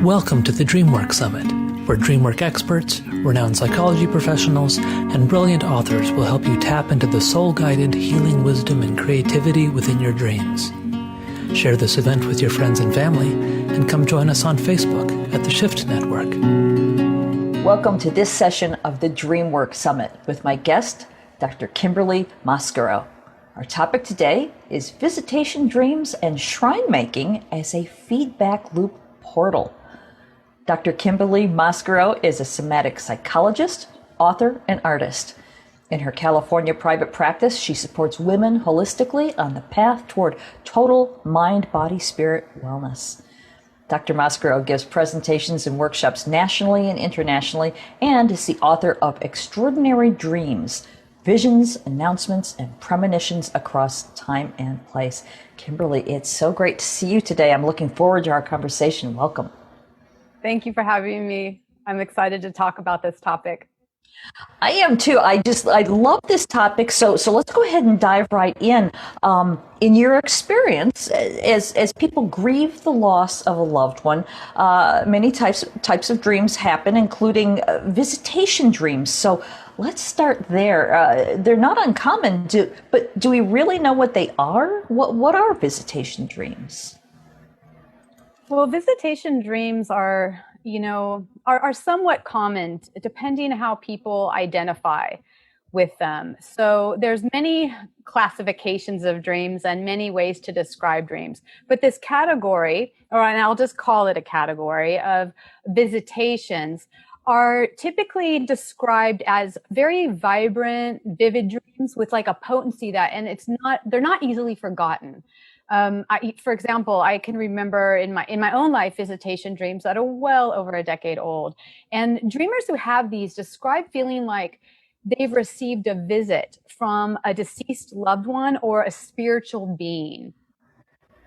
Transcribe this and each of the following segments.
Welcome to the Dreamwork Summit, where Dreamwork experts, renowned psychology professionals, and brilliant authors will help you tap into the soul-guided healing wisdom and creativity within your dreams. Share this event with your friends and family, and come join us on Facebook at the Shift Network. Welcome to this session of the Dreamwork Summit with my guest, Dr. Kimberly Mascaro. Our topic today is visitation dreams and shrine making as a feedback loop portal. Dr. Kimberly Mascaro is a somatic psychologist, author, and artist. In her California private practice, she supports women holistically on the path toward total mind, body, spirit wellness. Dr. Mascaro gives presentations and workshops nationally and internationally, and is the author of Extraordinary Dreams, Visions, Announcements, and Premonitions Across Time and Place. Kimberly, it's so great to see you today. I'm looking forward to our conversation. Welcome. Thank you for having me. I'm excited to talk about this topic. I am too. I love this topic. So let's go ahead and dive right in. In your experience, as people grieve the loss of a loved one, many types of dreams happen, including visitation dreams. So let's start there. They're not uncommon, but do we really know what they are? What are visitation dreams? Well, visitation dreams are somewhat common depending on how people identify with them. So there's many classifications of dreams and many ways to describe dreams. But this category, and I'll just call it a category of visitations, are typically described as very vibrant, vivid dreams with like a potency and they're not easily forgotten. For example, I can remember in my own life visitation dreams that are well over a decade old. And dreamers who have these describe feeling like they've received a visit from a deceased loved one or a spiritual being.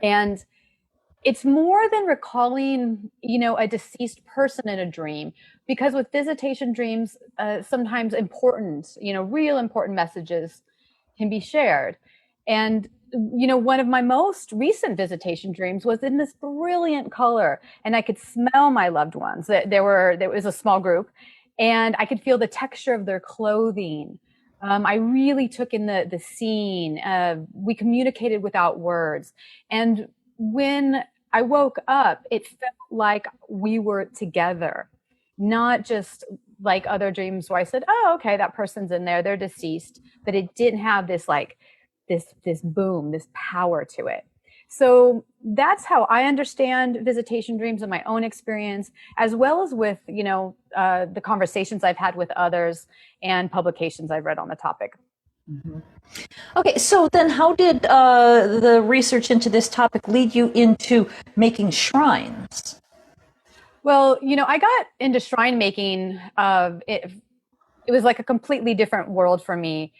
And it's more than recalling, a deceased person in a dream, because with visitation dreams, sometimes real important messages can be shared. And one of my most recent visitation dreams was in this brilliant color, and I could smell my loved ones. There was a small group, and I could feel the texture of their clothing. I really took in the scene. We communicated without words. And when I woke up, it felt like we were together, not just like other dreams where I said, oh, okay, that person's in there, they're deceased, but it didn't have this this boom, this power to it. So that's how I understand visitation dreams in my own experience, as well as with, the conversations I've had with others and publications I've read on the topic. Mm-hmm. Okay, so then how did the research into this topic lead you into making shrines? Well, I got into shrine making. It was like a completely different world for me.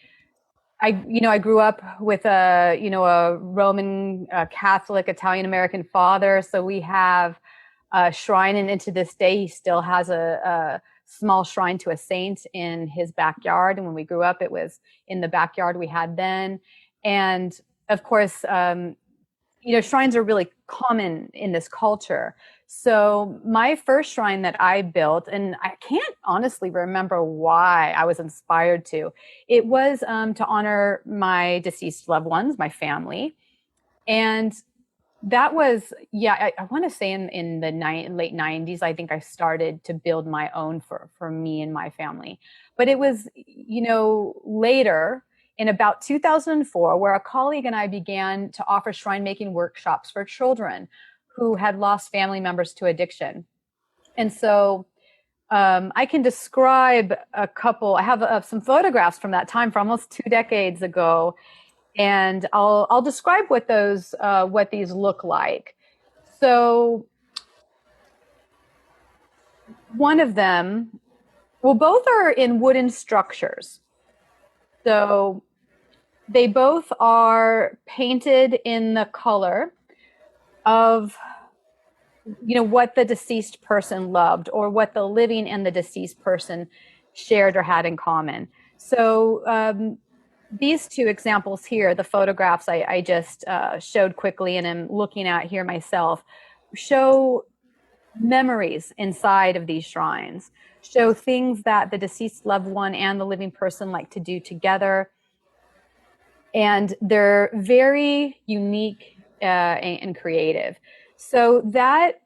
I grew up with a Roman Catholic Italian American father. So we have a shrine, and to this day, he still has a small shrine to a saint in his backyard. And when we grew up, it was in the backyard we had then. And of course, shrines are really common in this culture. So my first shrine that I built, and I can't honestly remember why I was inspired to, it was to honor my deceased loved ones, my family. And that was, I want to say in the late 90s, I think I started to build my own for me and my family. But it was, later in about 2004, where a colleague and I began to offer shrine making workshops for children who had lost family members to addiction. And so I can describe a couple. I have some photographs from that time, from almost 2 decades ago, and I'll describe what these look like. So one of them, both are in wooden structures. So they both are painted in the color of what the deceased person loved, or what the living and the deceased person shared or had in common. So these two examples here, the photographs I just showed quickly and am looking at here myself, show memories inside of these shrines, show things that the deceased loved one and the living person like to do together. And they're very unique and creative. So that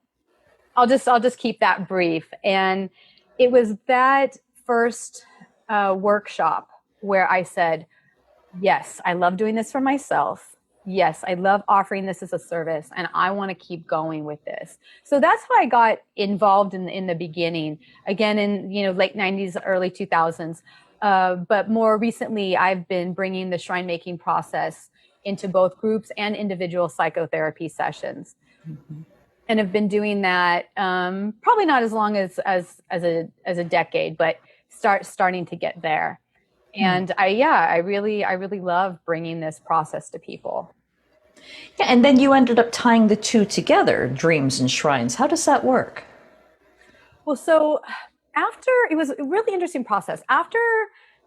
I'll just keep that brief. And it was that first workshop where I said, yes, I love doing this for myself. Yes, I love offering this as a service, and I want to keep going with this. So that's how I got involved in the beginning. Again, in late 90s, early 2000s. But more recently, I've been bringing the shrine making process into both groups and individual psychotherapy sessions, and have been doing that probably not as long as a decade, but starting to get there. And I really love bringing this process to people. Yeah, and then you ended up tying the two together, dreams and shrines. How does that work? Well, so it was a really interesting process. After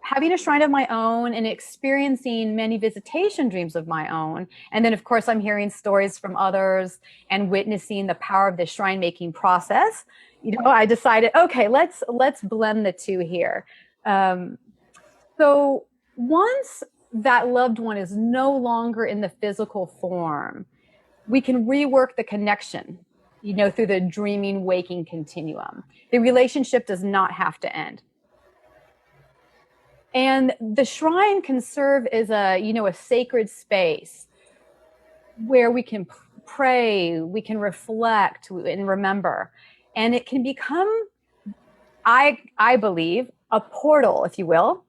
having a shrine of my own and experiencing many visitation dreams of my own, and then of course I'm hearing stories from others and witnessing the power of the shrine making process, I decided, okay, let's blend the two here. So once that loved one is no longer in the physical form, we can rework the connection, through the dreaming, waking continuum. The relationship does not have to end. And the shrine can serve as a sacred space where we can pray, we can reflect and remember. And it can become, I believe, a portal, if you will,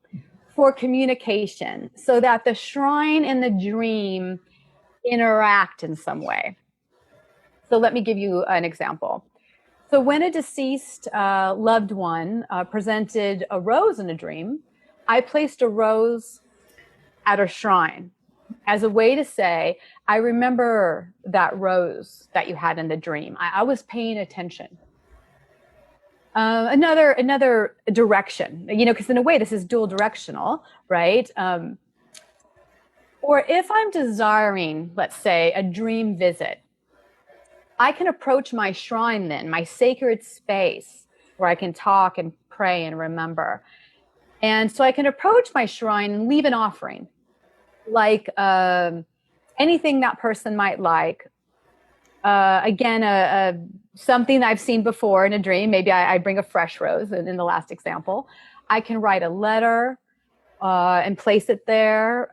for communication, so that the shrine and the dream interact in some way. So let me give you an example. So when a deceased loved one presented a rose in a dream, I placed a rose at a shrine as a way to say, I remember that rose that you had in the dream. I was paying attention. Another direction, because in a way this is dual directional, right? Or if I'm desiring, let's say, a dream visit, I can approach my shrine then, my sacred space where I can talk and pray and remember. And so I can approach my shrine and leave an offering, like anything that person might like. Again, something I've seen before in a dream. Maybe I bring a fresh rose in the last example. I can write a letter and place it there,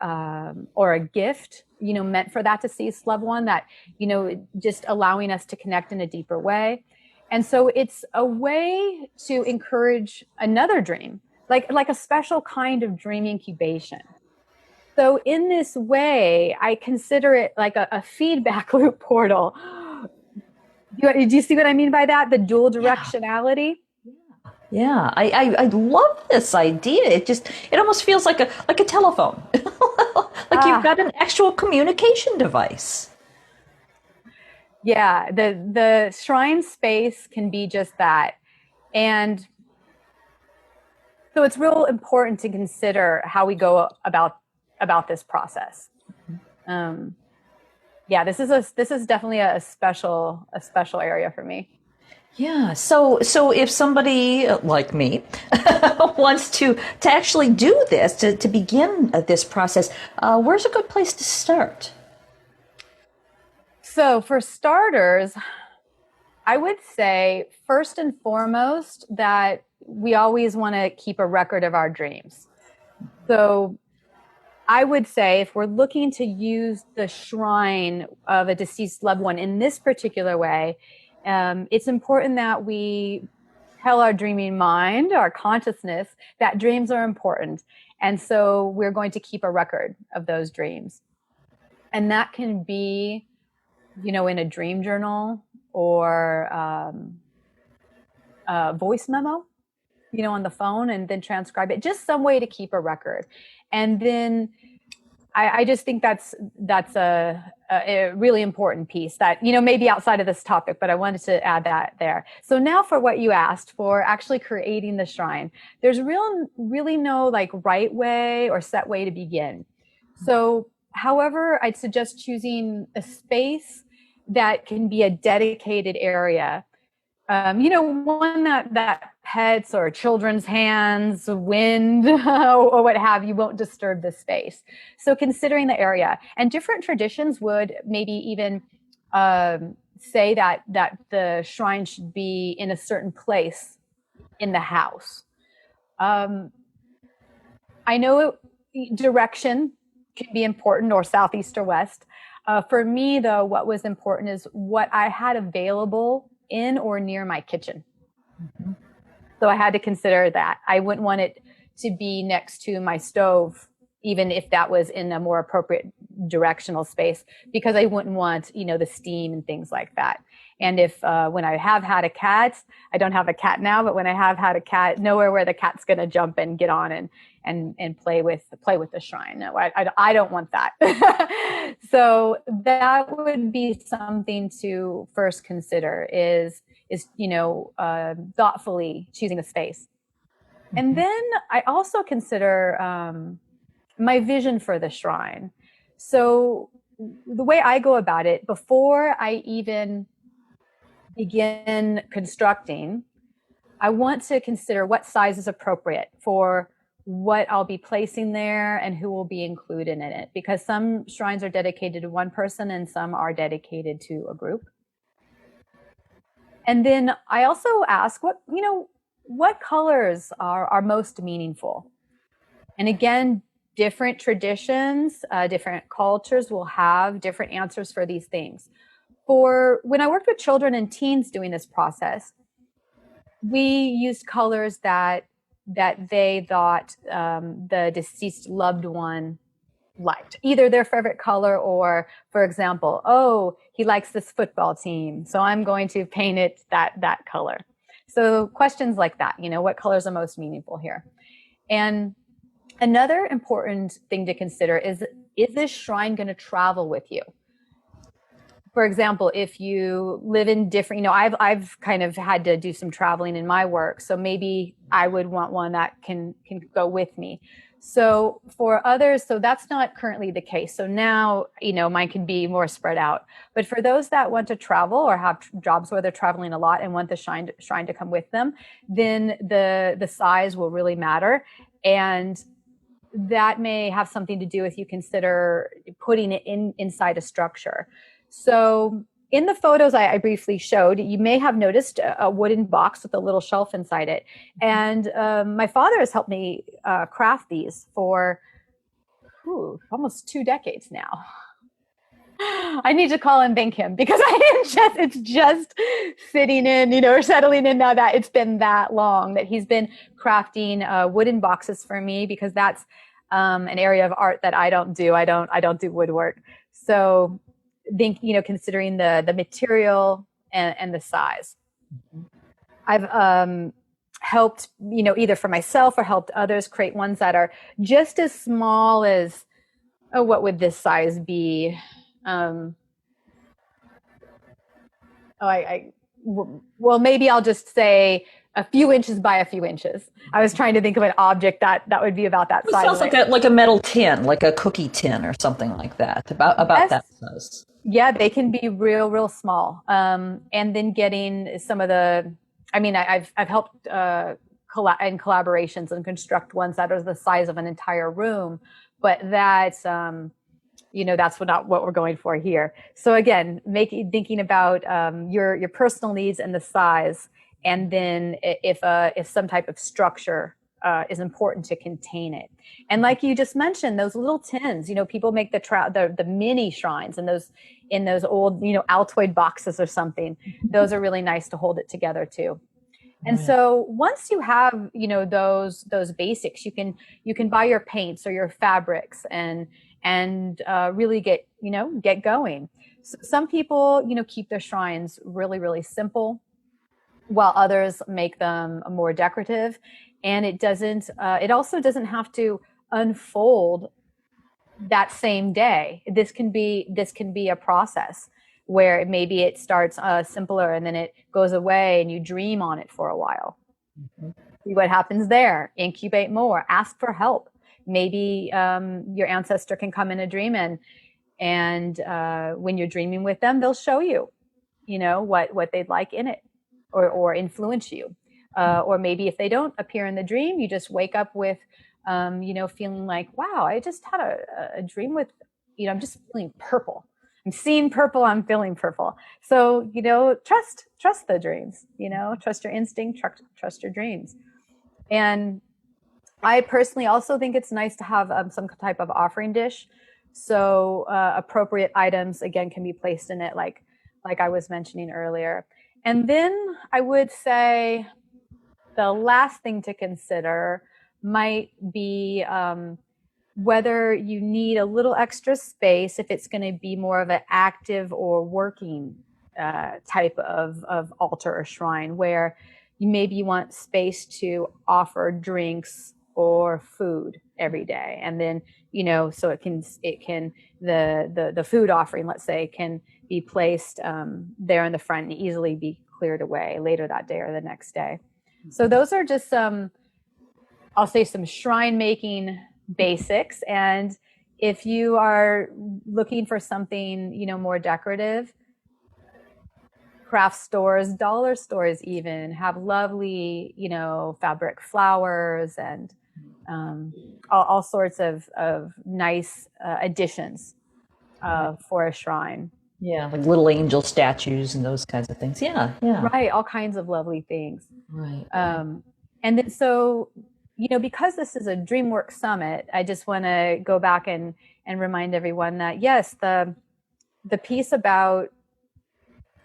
or a gift, meant for that deceased loved one, that, just allowing us to connect in a deeper way. And so it's a way to encourage another dream, like a special kind of dream incubation. So in this way, I consider it like a feedback loop portal. Do you see what I mean by that? The dual directionality? Yeah, I love this idea. It almost feels like a telephone, like you've got an actual communication device. Yeah, the shrine space can be just that, and so it's real important to consider how we go about this process. Yeah, this is definitely a special area for me. Yeah. So if somebody like me wants to actually do this, to begin this process, where's a good place to start? So for starters, I would say first and foremost that we always want to keep a record of our dreams. So I would say if we're looking to use the shrine of a deceased loved one in this particular way, it's important that we tell our dreaming mind, our consciousness, that dreams are important. And so we're going to keep a record of those dreams. And that can be, in a dream journal or a voice memo, on the phone, and then transcribe it, just some way to keep a record. And then I just think that's a really important piece that, maybe outside of this topic, but I wanted to add that there. So now for what you asked for, actually creating the shrine, there's really no right way or set way to begin. So however, I'd suggest choosing a space that can be a dedicated area one that pets or children's hands, wind, or what have you won't disturb the space. So considering the area, and different traditions would maybe even say that the shrine should be in a certain place in the house. I know direction can be important, or southeast or west. For me, though, what was important is what I had available in or near my kitchen. Mm-hmm. So I had to consider that. I wouldn't want it to be next to my stove, even if that was in a more appropriate directional space, because I wouldn't want, the steam and things like that. And if when I have had a cat, I don't have a cat now, but when I have had a cat, nowhere where the cat's going to jump and get on and play with the shrine. No, I don't want that. So that would be something to first consider is thoughtfully choosing a space. Mm-hmm. And then I also consider my vision for the shrine. So the way I go about it, before I even begin constructing, I want to consider what size is appropriate for what I'll be placing there and who will be included in it, because some shrines are dedicated to one person and some are dedicated to a group. And then I also ask what colors are most meaningful. And again, different traditions, different cultures will have different answers for these things. For when I worked with children and teens doing this process, we used colors that they thought the deceased loved one liked, either their favorite color or, for example, oh, he likes this football team, so I'm going to paint it that color. So questions like that, what colors are most meaningful here? And another important thing to consider is this shrine going to travel with you? For example, if you live in different, I've kind of had to do some traveling in my work. So maybe I would want one that can go with me. So for others, so that's not currently the case. So now, mine can be more spread out. But for those that want to travel or have jobs where they're traveling a lot and want the shrine to come with them, then the size will really matter. And that may have something to do with you consider putting it inside a structure. So in the photos I briefly showed, you may have noticed a wooden box with a little shelf inside it. And my father has helped me craft these for almost 2 decades now. I need to call and thank him, because it's just sitting in, or settling in now that it's been that long that he's been crafting wooden boxes for me, because that's an area of art that I don't do. I don't do woodwork. So considering the material and the size. I've helped, either for myself or helped others create ones that are just as small as, what would this size be? Well, maybe I'll just say a few inches by a few inches. I was trying to think of an object that would be about that size. It sounds like a metal tin, like a cookie tin or something like that, about Yes. that size. Yeah, they can be real small. And then getting some of I've helped in collaborations and construct ones that are the size of an entire room, but that's that's not what we're going for here. So again, thinking about your personal needs and the size, and then if some type of structure is important to contain it. And like you just mentioned, those little tins, people make the mini shrines in those old, Altoid boxes or something. Those are really nice to hold it together too. And so once you have, those basics, you can buy your paints or your fabrics and really get going. So some people, keep their shrines really, really simple, while others make them more decorative. And it also doesn't have to unfold that same day. This can be a process where maybe it starts simpler and then it goes away and you dream on it for a while. Mm-hmm. See what happens there. Incubate more. Ask for help. Maybe your ancestor can come in a dream and when you're dreaming with them, they'll show you, what they'd like in it. or influence you. Or maybe if they don't appear in the dream, you just wake up with, feeling like, wow, I just had a dream with, I'm just feeling purple. I'm seeing purple. I'm feeling purple. So, trust the dreams, trust your instinct, trust your dreams. And I personally also think it's nice to have some type of offering dish. So appropriate items, again, can be placed in it, like I was mentioning earlier. And then I would say the last thing to consider might be whether you need a little extra space, if it's going to be more of an active or working type of altar or shrine, where you maybe want space to offer drinks or food every day. And then, so it can the food offering, let's say, can be placed there in the front and easily be cleared away later that day or the next day. So those are just I'll say some shrine making basics. And if you are looking for something, more decorative, craft stores, dollar stores even have lovely, fabric flowers and all sorts of nice additions for a shrine. Yeah, like little angel statues and those kinds of things. Yeah. Right, all kinds of lovely things. Right. And then so, because this is a Dreamwork Summit, I just want to go back and remind everyone that, yes, the piece about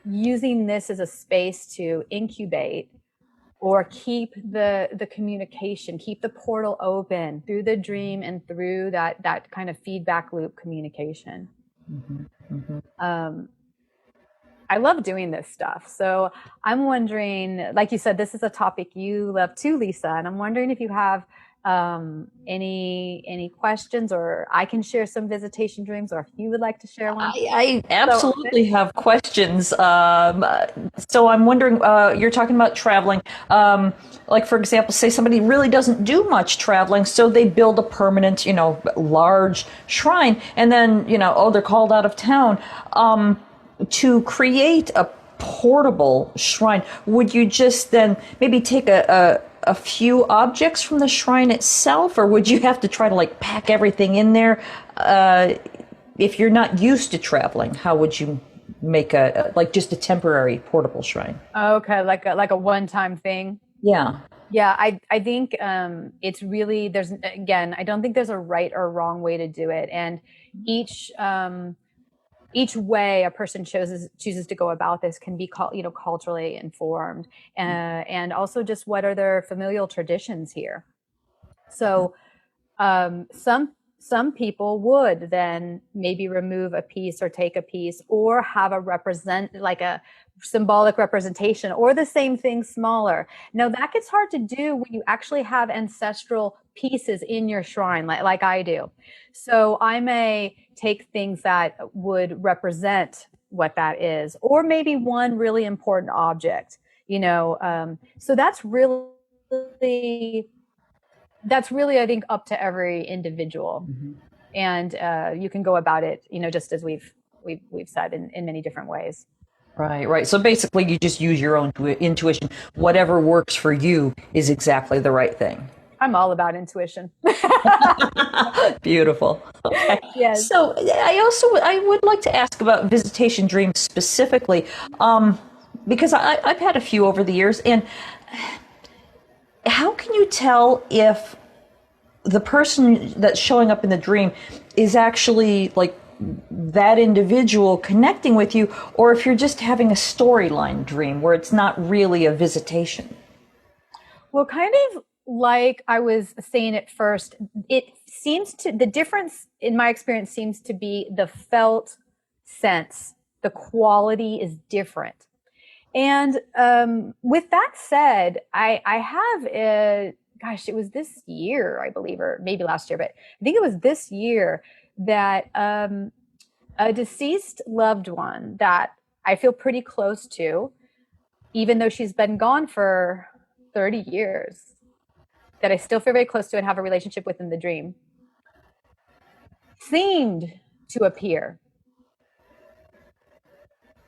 using this as a space to incubate or keep the communication, keep the portal open through the dream and through that kind of feedback loop communication. I love doing this stuff. So I'm wondering, like you said, this is a topic you love too, Lisa, and I'm wondering if you have any questions, or I can share some visitation dreams, or if you would like to share one. I absolutely have questions. So I'm wondering, you're talking about traveling. Like, for example, say somebody really doesn't do much traveling, so they build a permanent, large shrine, and then, they're called out of town. To create a portable shrine, would you just then maybe take a few objects from the shrine itself, or would you have to try to pack everything in there? If you're not used to traveling, how would you make just a temporary portable shrine? Okay, like a one-time thing. Yeah. Yeah, I think it's really, I don't think there's a right or wrong way to do it, and each way a person chooses to go about this can be culturally informed, and also just what are their familial traditions here. So some people would then maybe remove a piece or take a piece, or have a symbolic representation, or the same thing smaller. Now that gets hard to do when you actually have ancestral pieces in your shrine, like I do. So I may take things that would represent what that is, or maybe one really important object, so that's really, I think, up to every individual. And you can go about it, just as we've said, in many different ways. Right. So basically you just use your own intuition. Whatever works for you is exactly the right thing. I'm all about intuition. Beautiful. Okay. Yes. So I would like to ask about visitation dreams specifically, because I've had a few over the years. And how can you tell if the person that's showing up in the dream is actually that individual connecting with you, or if you're just having a storyline dream where it's not really a visitation? Well, kind of like I was saying at first, the difference in my experience seems to be the felt sense. The quality is different. And with that said, I have it was this year, I believe, or maybe last year, but I think it was this year that a deceased loved one that I feel pretty close to, even though she's been gone for 30 years, that I still feel very close to and have a relationship with in the dream, seemed to appear.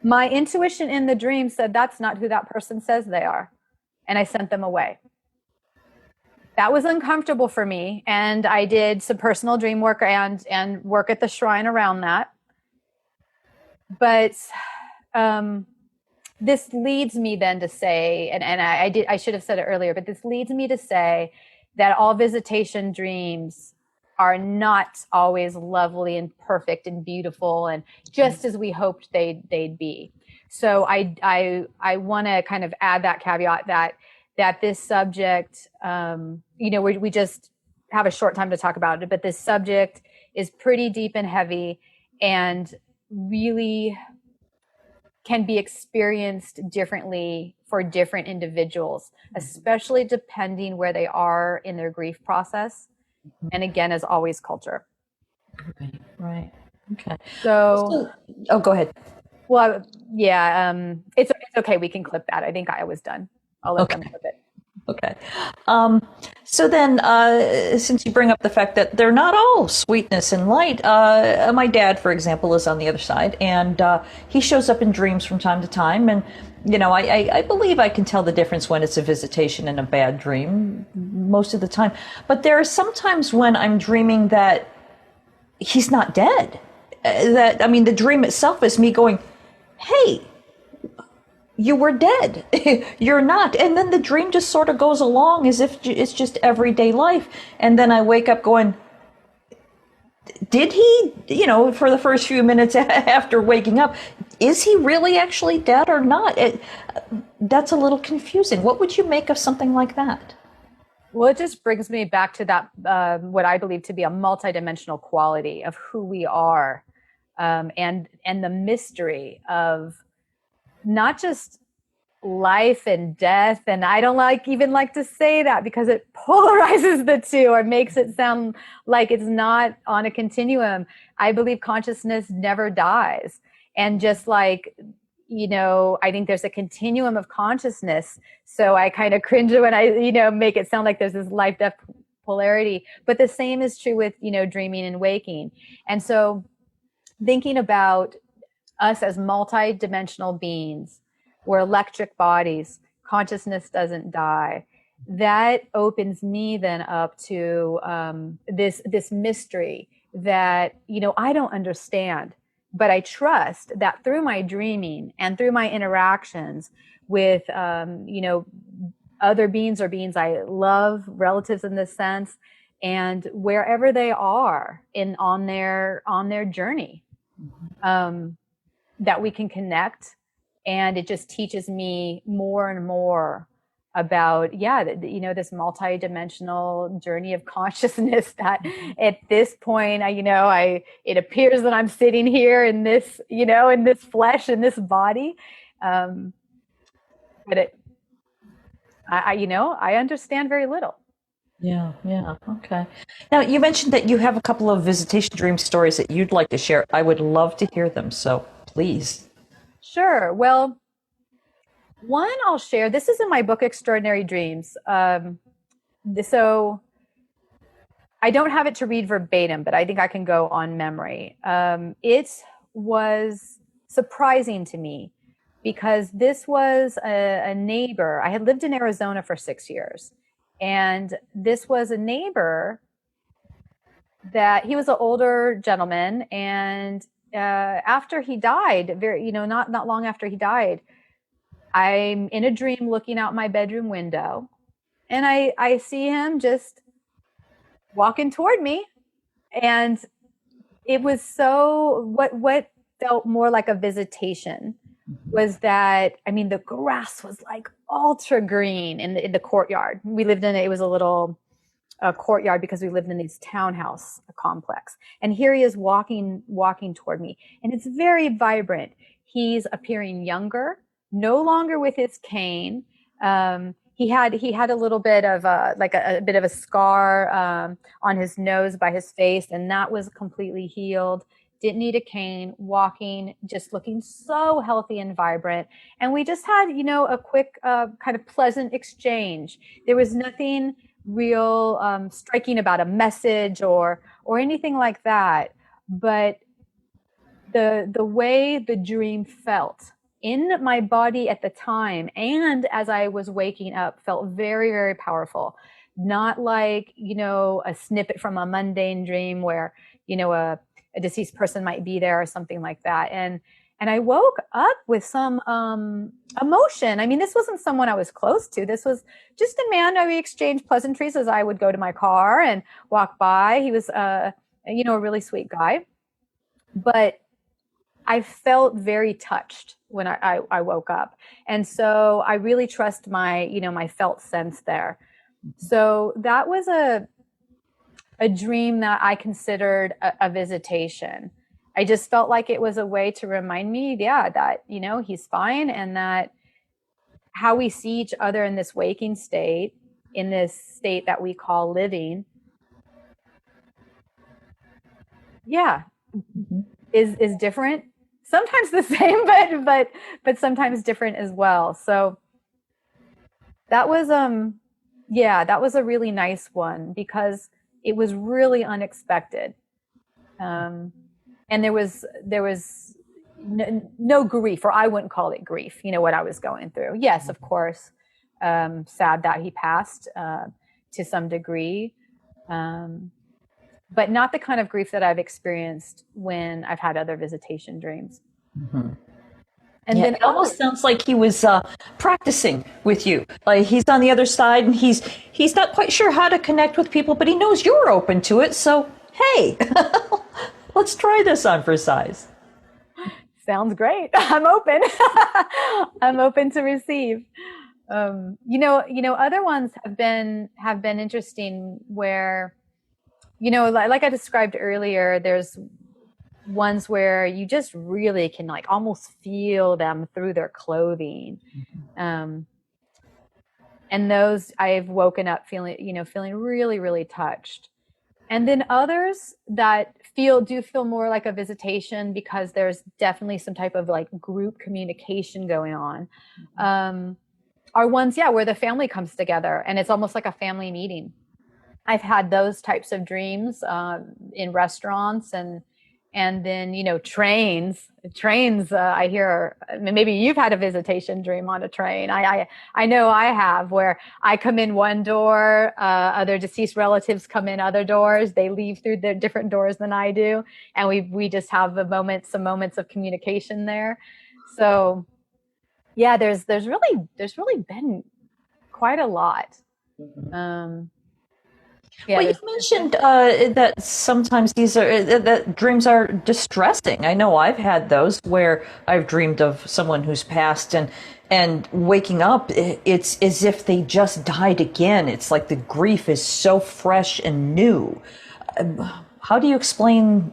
My intuition in the dream said, that's not who that person says they are. And I sent them away. That was uncomfortable for me. And I did some personal dream work and work at the shrine around that. But this leads me then to say, and I should have said it earlier, but this leads me to say that all visitation dreams are not always lovely and perfect and beautiful and just as we hoped they'd be. So I want to kind of add that caveat that this subject, we just have a short time to talk about it, but this subject is pretty deep and heavy and really can be experienced differently for different individuals, especially depending where they are in their grief process. And again, as always, culture. Right. Okay. So go ahead. Well, yeah, it's okay. We can clip that. I think I was done. I'll let them clip it. Okay. So then, since you bring up the fact that they're not all sweetness and light, my dad, for example, is on the other side, and he shows up in dreams from time to time. And, I believe I can tell the difference when it's a visitation and a bad dream most of the time. But there are some times when I'm dreaming that he's not dead. The dream itself is me going, hey, you were dead. You're not. And then the dream just sort of goes along as if it's just everyday life. And then I wake up going, did he, for the first few minutes after waking up, is he really actually dead or not? That's a little confusing. What would you make of something like that? Well, it just brings me back to that, what I believe to be a multidimensional quality of who we are, and the mystery of not just life and death. And I don't even like to say that because it polarizes the two or makes it sound like it's not on a continuum. I believe consciousness never dies. And just like, I think there's a continuum of consciousness. So I kind of cringe when I, make it sound like there's this life-death polarity. But the same is true with, dreaming and waking. And so thinking about us as multi-dimensional beings, we're electric bodies, consciousness doesn't die. That opens me then up to this mystery that, I don't understand, but I trust that through my dreaming and through my interactions with, other beings or beings I love, relatives in this sense, and wherever they are on their journey, that we can connect. And it just teaches me more and more about, this multidimensional journey of consciousness that at this point, it appears that I'm sitting here in this, in this flesh, in this body. But I understand very little. Yeah. Okay. Now, you mentioned that you have a couple of visitation dream stories that you'd like to share. I would love to hear them. So please. Sure. Well, one I'll share. This is in my book, Extraordinary Dreams. So I don't have it to read verbatim, but I think I can go on memory. It was surprising to me because this was a neighbor. I had lived in Arizona for 6 years, and this was a neighbor that he was an older gentleman, and after he died, not long after he died, I'm in a dream looking out my bedroom window, and I see him just walking toward me, and it was what felt more like a visitation was that, the grass was like ultra green in the courtyard. We lived in it was a little courtyard because we lived in this townhouse complex. And here he is walking toward me, and it's very vibrant. He's appearing younger, no longer with his cane. He had a little bit of a bit of a scar on his nose by his face, and that was completely healed. Didn't need a cane, walking, just looking so healthy and vibrant. And we just had, a quick kind of pleasant exchange. There was nothing real striking about a message or anything like that. But the way the dream felt in my body at the time and as I was waking up felt very, very powerful. Not like, a snippet from a mundane dream where, a deceased person might be there or something like that. And I woke up with some emotion. I mean, this wasn't someone I was close to. This was just a man. We exchanged pleasantries as I would go to my car and walk by. He was, a really sweet guy. But I felt very touched when I woke up. And so I really trust my, my felt sense there. So that was a dream that I considered a visitation. I just felt like it was a way to remind me, that, he's fine, and that how we see each other in this waking state, in this state that we call living, is different. Sometimes the same, but sometimes different as well. So that was that was a really nice one because it was really unexpected. And there was no grief, or I wouldn't call it grief, what I was going through. Yes, of course, sad that he passed to some degree, but not the kind of grief that I've experienced when I've had other visitation dreams. Mm-hmm. And then it almost sounds like he was practicing with you. Like he's on the other side and he's not quite sure how to connect with people, but he knows you're open to it. So, hey, let's try this on for size. Sounds great. I'm open. I'm open to receive. Other ones have been interesting where, like I described earlier, there's ones where you just really can like almost feel them through their clothing. And those I've woken up feeling really, really touched. And then others that do feel more like a visitation because there's definitely some type of like group communication going on, are ones, where the family comes together and it's almost like a family meeting. I've had those types of dreams in restaurants and then, trains, I hear, maybe you've had a visitation dream on a train. I know I have, where I come in one door, other deceased relatives come in other doors. They leave through the different doors than I do. And we just have some moments of communication there. So there's really been quite a lot. Well, you mentioned that sometimes that dreams are distressing. I know I've had those where I've dreamed of someone who's passed and waking up, it's as if they just died again. It's like the grief is so fresh and new. How do you explain,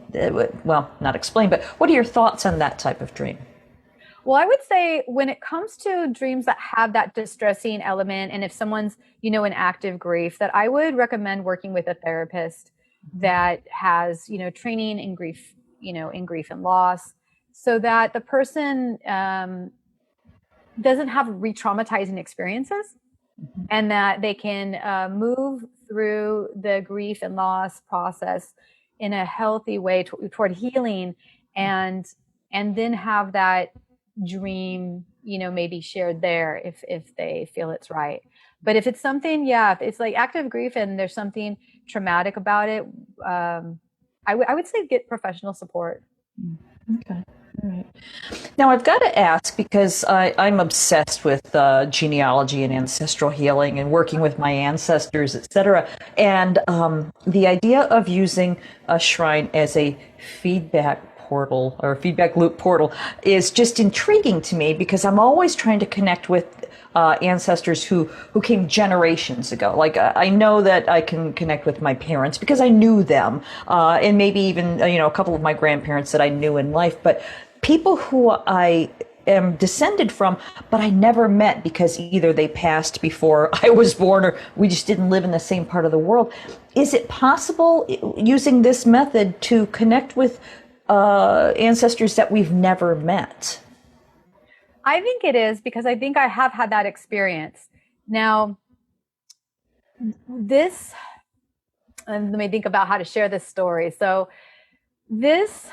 well, not explain, but what are your thoughts on that type of dream? Well, I would say when it comes to dreams that have that distressing element, and if someone's, in active grief, that I would recommend working with a therapist that has, training in grief, in grief and loss, so that the person doesn't have re-traumatizing experiences, and that they can move through the grief and loss process in a healthy way toward healing, and then have that dream, maybe shared there if they feel it's right. But if it's something, if it's like active grief and there's something traumatic about it, I would say get professional support. Okay. All right. Now I've got to ask, because I'm obsessed with genealogy and ancestral healing and working with my ancestors, etc. And the idea of using a shrine as a feedback portal or feedback loop portal is just intriguing to me, because I'm always trying to connect with ancestors who came generations ago. Like I know that I can connect with my parents because I knew them, and maybe even a couple of my grandparents that I knew in life, but people who I am descended from, but I never met because either they passed before I was born or we just didn't live in the same part of the world. Is it possible using this method to connect with ancestors that we've never met? I think it is, because I think I have had that experience. Now, and let me think about how to share this story. So this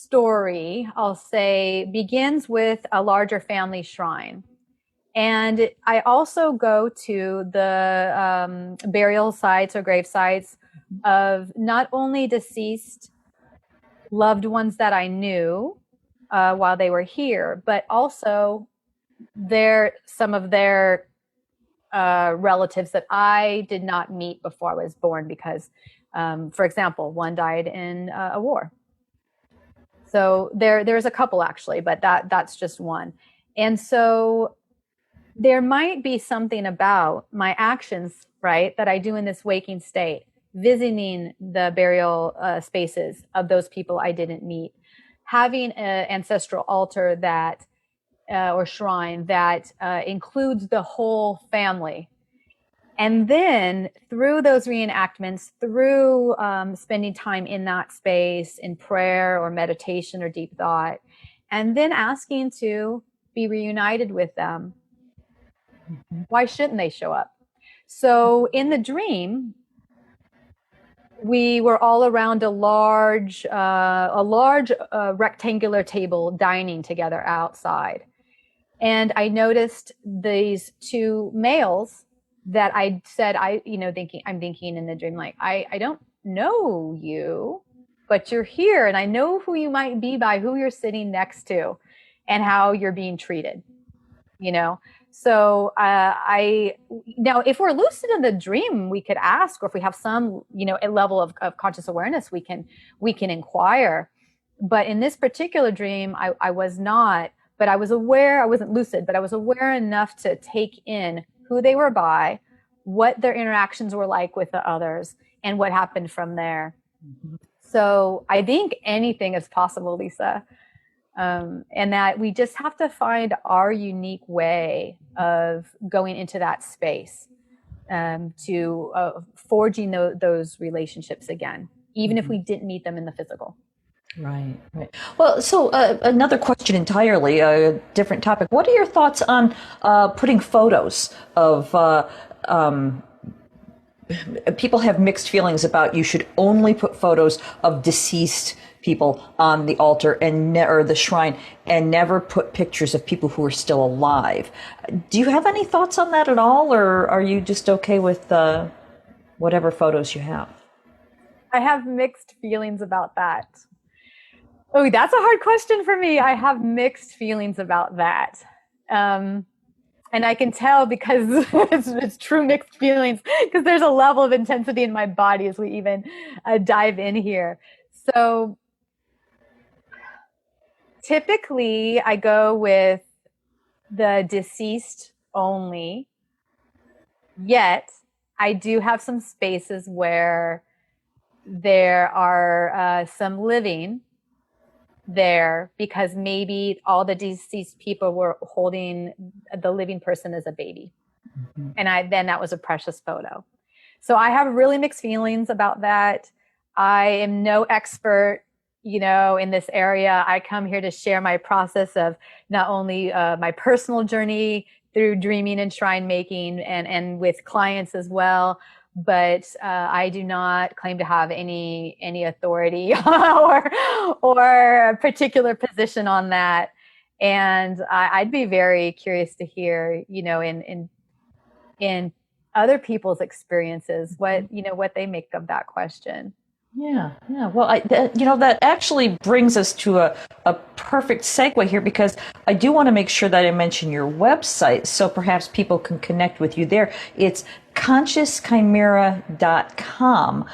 story, I'll say, begins with a larger family shrine. And I also go to the burial sites or grave sites of not only deceased loved ones that I knew while they were here, but also some of their relatives that I did not meet before I was born because, for example, one died in a war. So there's a couple actually, but that's just one. And so there might be something about my actions, right, that I do in this waking state, visiting the burial spaces of those people I didn't meet, having an ancestral altar that or shrine that includes the whole family. And then through those reenactments, through spending time in that space in prayer or meditation or deep thought, and then asking to be reunited with them, why shouldn't they show up? So in the dream, we were all around a large rectangular table dining together outside. And I noticed these two males that I said, I'm thinking in the dream, like, I don't know you, but you're here and I know who you might be by who you're sitting next to and how you're being treated, So now if we're lucid in the dream, we could ask, or if we have some, a level of conscious awareness, we can inquire. But in this particular dream, I was not, but I was aware, I wasn't lucid, but I was aware enough to take in who they were by, what their interactions were like with the others, and what happened from there. Mm-hmm. So I think anything is possible, Lisa. And that we just have to find our unique way of going into that space to forging those relationships again, even if we didn't meet them in the physical. Right. Well, so another question entirely, a different topic. What are your thoughts on putting photos of people have mixed feelings about you should only put photos of deceased people on the altar or the shrine and never put pictures of people who are still alive. Do you have any thoughts on that at all, or are you just okay with whatever photos you have? I have mixed feelings about that. Oh, that's a hard question for me. I have mixed feelings about that. And I can tell because it's true mixed feelings, because there's a level of intensity in my body as we even dive in here. So typically I go with the deceased only, yet I do have some spaces where there are some living there, because maybe all the deceased people were holding the living person as a baby. Mm-hmm. And then that was a precious photo. So I have really mixed feelings about that. I am no expert, in this area. I come here to share my process of not only my personal journey through dreaming and shrine making and with clients as well, but I do not claim to have any authority or a particular position on that. And I'd be very curious to hear, in other people's experiences, what they make of that question. Yeah. Well, that actually brings us to a perfect segue here, because I do want to make sure that I mention your website, so perhaps people can connect with you there. It's consciouschimera.com.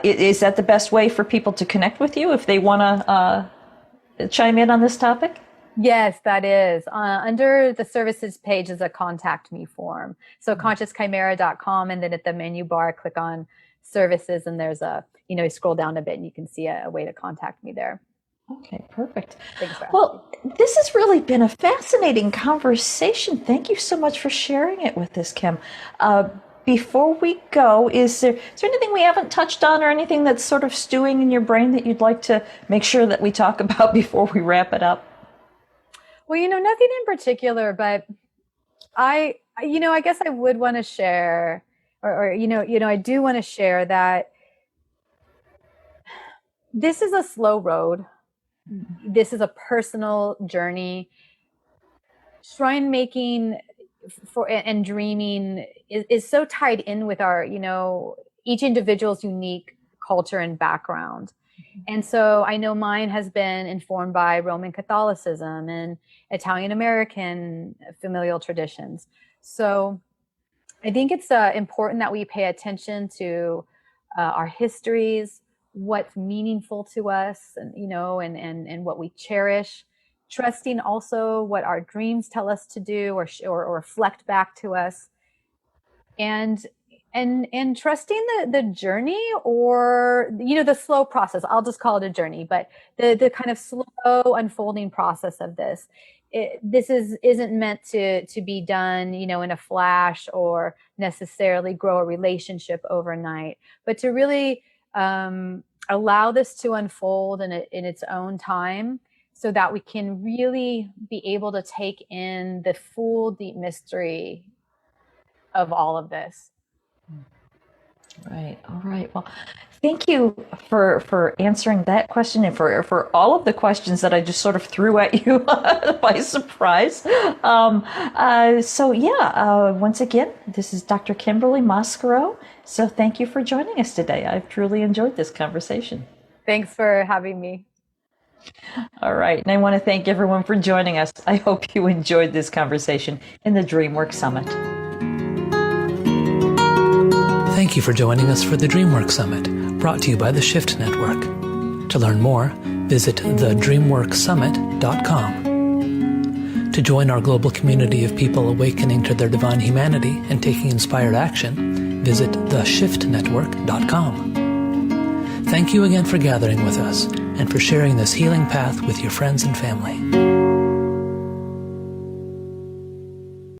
Is that the best way for people to connect with you if they want to chime in on this topic? Yes, that is. Under the services page is a contact me form. So consciouschimera.com, and then at the menu bar, click on services, and there's you scroll down a bit and you can see a way to contact me there. Okay, perfect. Well, this has really been a fascinating conversation. Thank you so much for sharing it with us, Kim. Before we go, is there anything we haven't touched on, or anything that's sort of stewing in your brain that you'd like to make sure that we talk about before we wrap it up? Well, nothing in particular, but I guess I would want to share, or I do want to share that this is a slow road. this is a personal journey. Shrine making and dreaming is so tied in with our, each individual's unique culture and background. And so I know mine has been informed by Roman Catholicism and Italian American familial traditions. So I think it's important that we pay attention to our histories, what's meaningful to us, and and what we cherish, trusting also what our dreams tell us to do or reflect back to us, and trusting the journey, or the slow process. I'll just call it a journey, but the kind of slow unfolding process of this. This isn't meant to be done, in a flash, or necessarily grow a relationship overnight, but to really allow this to unfold in its own time, so that we can really be able to take in the full deep mystery of all of this. Right. All right. Well, thank you for answering that question, and for all of the questions that I just sort of threw at you by surprise. Once again, this is Dr. Kimberly Mascaro. So thank you for joining us today. I've truly enjoyed this conversation. Thanks for having me. All right. And I want to thank everyone for joining us. I hope you enjoyed this conversation in the Dreamwork Summit. Thank you for joining us for the Dreamwork Summit, brought to you by the Shift Network. To learn more, visit thedreamworksummit.com. To join our global community of people awakening to their divine humanity and taking inspired action, visit theshiftnetwork.com. Thank you again for gathering with us and for sharing this healing path with your friends and family.